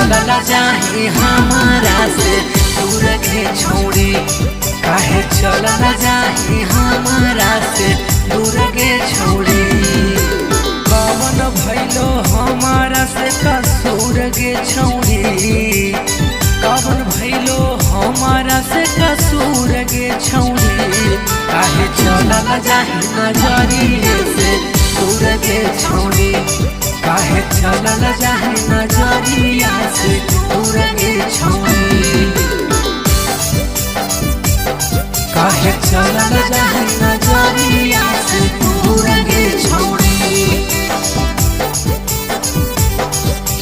चलला जाही हमारा से दूर के छोड़ी। काहे चलला जाही हमारा से दूर के छोड़ी। कवन भइलो हमारा से कसूर के छोड़ी। कवन भइलो हमारा से कसूर के छोड़ी। काहे चलला जाही नजरिए से दूर के छोड़ी। काहे चलला जाही नजरिया से दूर के छोड़ी। काहे चलला जाही नजरिया से दूर के छोड़ी।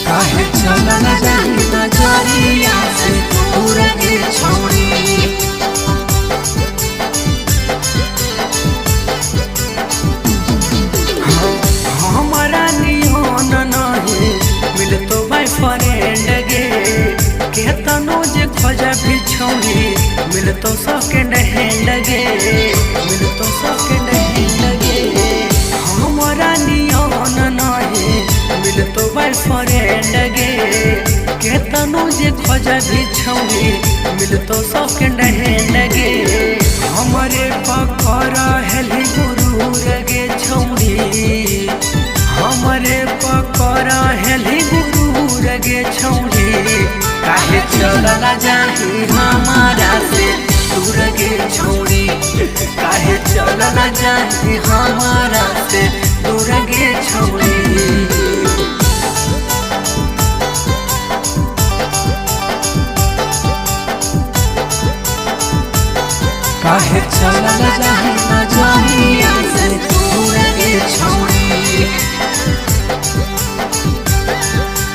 काहे चलला जाही नजरिया से दूर के छोड़ी। हमारा नियन नहीं मिलतो बॉयफ्रेंड गे। केतनो जे खोजा भी छोड़ी मिलतो सेकंड हैंड गे। मिलतो सेकंड हैंड गे। हमारा नियन नहीं मिलतो बॉयफ्रेंड गे। केतनो जे खोजा भी छोड़ी मिलतो सेकंड हैंड गे। हमारे पकड़ हेली गुरूर गे छोड़ी। हमारे पकड़ हेली गुरूर गे छोड़ी। काहे चलला जाही हमारा से दूर गे छोड़ी। काहे चलला जाही हमारा से दूर गे छोड़ी। काहे चलला जाही नजरिया से दूर के छोड़ी।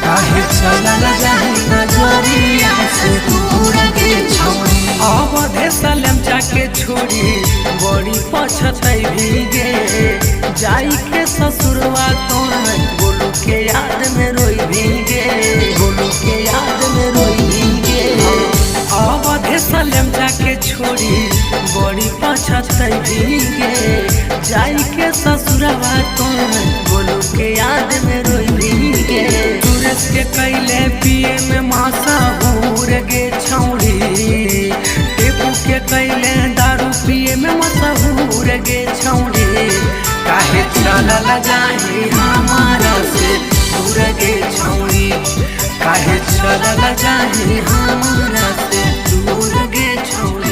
काहे चलला जाही नजरिया से दूर के छोड़ी। अवधे सलम जाके छोड़ी बड़ी पछतई भीगे। जाई के ससुरवा तोर बोलू के याद में रोई भीगे। बोलू के याद में रोई भीगे। अवधे सलम जाके छोड़ी बड़ी पछतई भीगे। जाई के ससुरवा तोर बोलू के याद में रोई भीगे। सूरज के कैले पिए में मासा हूर गे छौड़ी। टेपू के कैले दारू पिए में मासा हूर गे छौड़ी। काहे चलला जाही हमारा से दूर गे छौड़ी। काहे चलला जाही हमारा से दूर गे छौड़ी।